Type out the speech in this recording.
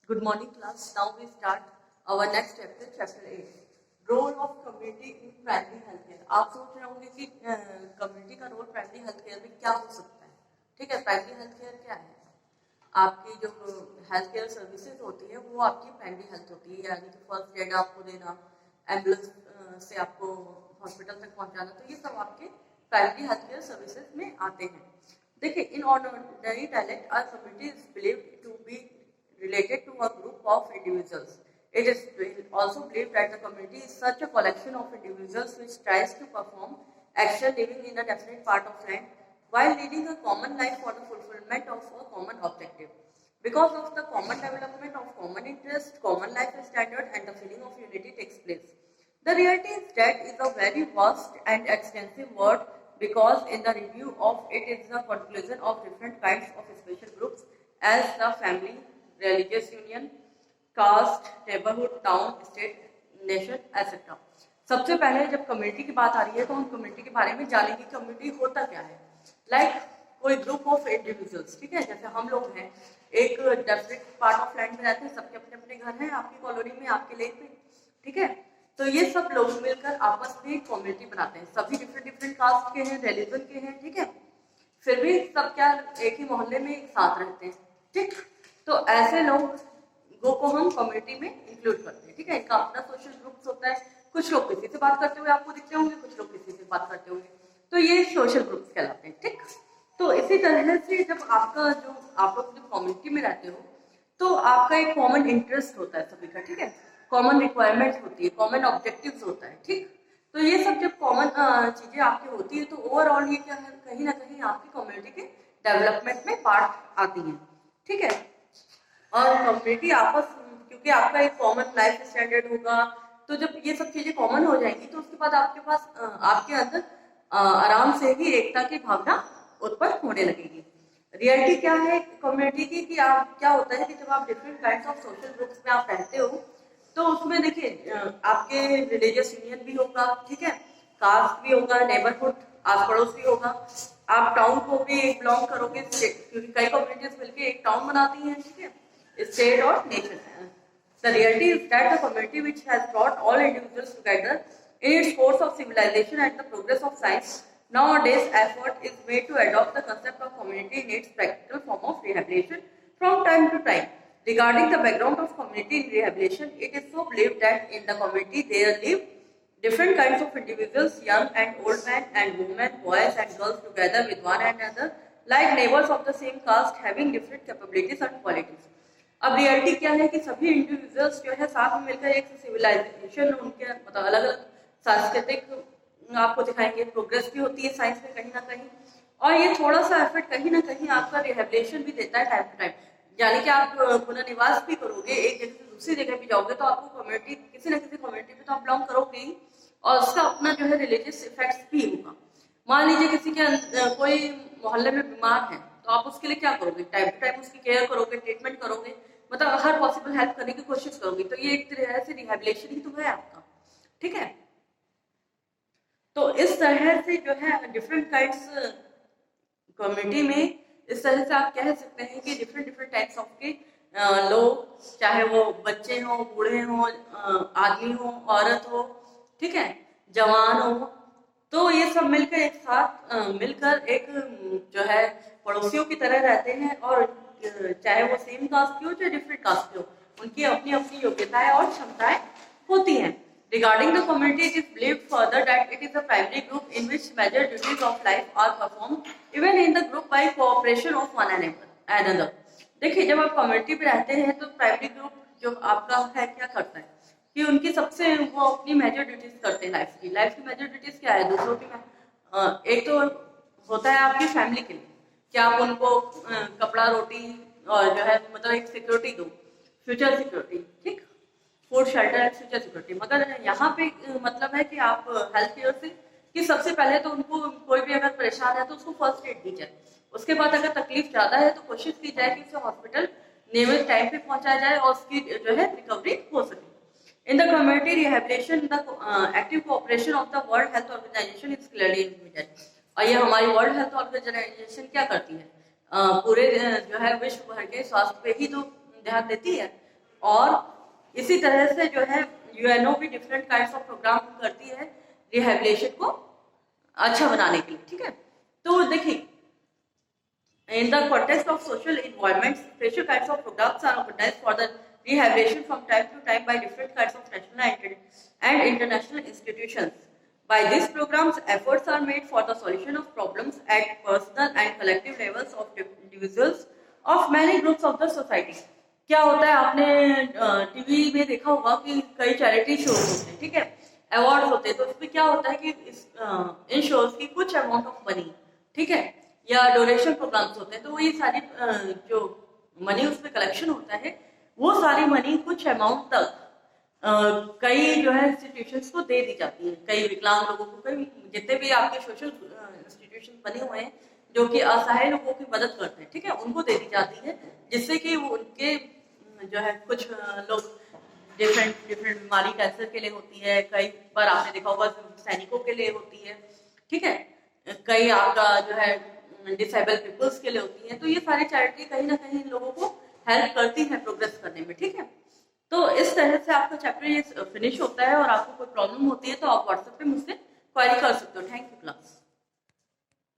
Good morning, class. Now we start our next chapter, chapter 8. Role of community in primary healthcare. आप सोच रहे होंगे कि community का रोल प्राइमरी हेल्थ केयर में क्या हो सकता है. ठीक है, प्राइमरी हेल्थ केयर क्या है? आपकी जो हेल्थ केयर सर्विसेज होती है वो आपकी प्राइमरी हेल्थ होती है, यानी कि फर्स्ट एड आपको देना, एम्बुलेंस से आपको हॉस्पिटल तक पहुंचाना, तो ये सब आपके प्राइमरी हेल्थ केयर सर्विसेज में आते हैं. देखिए, in ordinary dialect are community is believed to be related to a group of individuals. It is also believed that the community is such a collection of individuals which tries to perform action living in a definite part of land while leading a common life for the fulfillment of a common objective. Because of the common development of common interest, common life standard and the feeling of unity takes place. The reality is that is a very vast and extensive word because in the review of it is the conclusion of different kinds of special groups as the family, religious union, caste, neighborhood, town, state, nation, etc. सबसे पहले जब community की बात आ रही है तो हम community के बारे में जानेंगे. कम्युनिटी होता क्या है. लाइक कोई ग्रुप ऑफ इंडिविजुअल्स, ठीक है, जैसे हम लोग हैं, एक डेफिनेट पार्ट ऑफ लैंड में रहते हैं, सबके अपने अपने घर हैं, आपकी कॉलोनी में, आपके लेक में, ठीक है, तो ये सब लोग मिलकर आपस में कम्युनिटी बनाते हैं. सभी डिफरेंट डिफरेंट कास्ट के हैं, रिलीजन के हैं, ठीक है, फिर भी सब क्या एक ही मोहल्ले में एक साथ रहते हैं. ठीक, तो ऐसे लोगों को हम कम्युनिटी में इंक्लूड करते हैं. ठीक है, इनका अपना सोशल ग्रुप्स होता है. कुछ लोग किसी से बात करते हुए आपको दिखते होंगे, कुछ लोग किसी से बात करते होंगे, तो ये सोशल ग्रुप्स कहलाते हैं. ठीक, तो इसी तरह से जब आपका जो आप लोग जब कम्युनिटी में रहते हो तो आपका एक कॉमन इंटरेस्ट होता है सभी का. ठीक है, कॉमन रिक्वायरमेंट होती है, कॉमन ऑब्जेक्टिव्स होता है. ठीक, तो ये सब जब कॉमन चीजें आपकी होती है तो ओवरऑल ये क्या है, कहीं ना कहीं आपकी कम्युनिटी के डेवलपमेंट में पार्ट आती है. ठीक है, और कम्युनिटी आपस, क्योंकि आपका एक कॉमन लाइफ स्टैंडर्ड होगा, तो जब ये सब चीजें कॉमन हो जाएंगी तो उसके बाद आपके पास आपके अंदर आराम से ही एकता की भावना उत्पन्न होने लगेगी. रियलिटी क्या है कम्युनिटी की कि आप क्या होता है कि जब आप different kinds of social groups में आप रहते हो तो उसमें देखिए आपके रिलीजियस यूनियन भी होगा, ठीक है, कास्ट भी होगा, नेबरहुड आस पड़ोस भी होगा, आप टाउन को भी बिलोंग करोगे, क्योंकि कई कम्युनिटीज मिलकर एक टाउन बनाती हैं, ठीक है, state or nation. The reality is that the community which has brought all individuals together in its course of civilization and the progress of science, nowadays effort is made to adopt the concept of community in its practical form of rehabilitation from time to time. Regarding the background of community in rehabilitation, it is so believed that in the community there live different kinds of individuals, young and old men and women, boys and girls together with one another, like neighbors of the same caste having different capabilities and qualities. अब reality क्या है कि सभी individuals जो है साथ में मिलकर एक सिविलाइजेशन, उनके मतलब अलग अलग सांस्कृतिक आपको दिखाएंगे, प्रोग्रेस भी होती है साइंस में कहीं ना कहीं, और ये थोड़ा सा एफर्ट कहीं ना कहीं आपका रिहेबिलिटेशन भी देता है टाइम टू टाइम. यानी कि आप पुनर्निवास भी करोगे, एक जगह से दूसरी जगह भी जाओगे तो आपको कम्युनिटी, किसी ना किसी कम्युनिटी में तो आप बिलोंग करोगे ही, और उसका अपना जो है रिलीजियस इफेक्ट्स भी होगा. मान लीजिए किसी के कोई मोहल्ले में बीमार है तो आप उसके लिए क्या करोगे, टाइम टू टाइम उसकी केयर करोगे, ट्रीटमेंट करोगे, मतलब हर पॉसिबल हेल्प करने की कोशिश करोगे, तो ये एक तरह से रिहेबिलिटेशन ही तो है आपका. ठीक है, तो इस तरह से जो है डिफरेंट काइंड्स कम्युनिटी में, इस तरह से आप कह सकते हैं कि डिफरेंट डिफरेंट टाइप्स ऑफ के लोग, चाहे वो बच्चे हों, बूढ़े हों, आदमी हो, औरत हो, ठीक है, जवान हो, तो ये सब मिलकर एक साथ मिलकर एक जो है पड़ोसियों की तरह रहते हैं, और चाहे वो सेम कास्ट की हो चाहे डिफरेंट कास्ट की हो, उनकी अपनी अपनी योग्यताएं और क्षमताएं होती हैं. Regarding the community, it is believed further that it is a primary group in which major duties of life are performed even in the group by cooperation of one another. देखिए, जब आप कम्युनिटी में रहते हैं तो primary group जो आपका है क्या करता है कि उनकी सबसे वो अपनी मेजर ड्यूटीज करते हैं. लाइफ की मेजर ड्यूटीज क्या है, दूसरों की एक तो होता है आपकी फैमिली के लिए कि आप उनको कपड़ा, रोटी और जो है मतलब एक सिक्योरिटी दो, फ्यूचर सिक्योरिटी, ठीक, food, shelter and future security. मगर यहाँ पे मतलब है कि आप हेल्थ केयर से कि सबसे पहले तो उनको कोई भी अगर परेशान है तो उसको फर्स्ट एड दी जाए, उसके बाद अगर तकलीफ ज्यादा है तो कोशिश की जाए कि उसे हॉस्पिटल नियमित टाइम पे पहुंचाया जाए और उसकी जो है रिकवरी हो सके. In the community rehabilitation, the active cooperation of the World Health Organization is clearly indicated. और ये हमारी वर्ल्ड हेल्थ ऑर्गेनाइजेशन क्या करती है, पूरे जो है विश्व भर के स्वास्थ्य पे ही तो ध्यान देती है. और इसी तरह से जो है यूएनओ भी डिफरेंट काइंड्स ऑफ प्रोग्राम करती है रिहेबिलिटेशन को अच्छा बनाने के लिए, ठीक है। तो देखिए, in the context of social environments, special kinds of programs are organized for the rehabilitation from time to time by different kinds of national and international institutions. By these programs, efforts are made for the solution of problems at personal and collective levels of individuals of many groups of the society. क्या होता है, आपने TV में देखा होगा कि कई charity shows होते हैं, ठीक है, अवार्ड होते हैं, तो उसमें क्या होता है कि इन शोज की कुछ अमाउंट ऑफ मनी, ठीक है, या डोनेशन प्रोग्राम्स होते हैं, तो ये सारी जो मनी उसमें कलेक्शन होता है, वो सारी मनी कुछ अमाउंट तक कई जो है इंस्टीट्यूशंस को दे दी जाती है, कई विकलांग लोगों को, कई जितने भी आपके सोशल इंस्टीट्यूशन बने हुए हैं जो कि असहाय लोगों की मदद करते हैं, ठीक है, उनको दे दी जाती है, जिससे कि वो उनके जो है कुछ लोग डिफरेंट बीमारी कैंसर के लिए होती है, कई बार आपने देखा होगा सैनिकों के लिए होती है, ठीक है, कई आपका जो है डिसेबल पीपल्स के लिए होती है। तो ये सारी चैरिटी कहीं ना कहीं लोगों को हेल्प करती है प्रोग्रेस करने में, ठीक है। तो इस तरह से आपका चैप्टर ये फिनिश होता है, और आपको कोई प्रॉब्लम होती है तो आप व्हाट्सएप पे मुझसे क्वेरी कर सकते हो। Thank you class.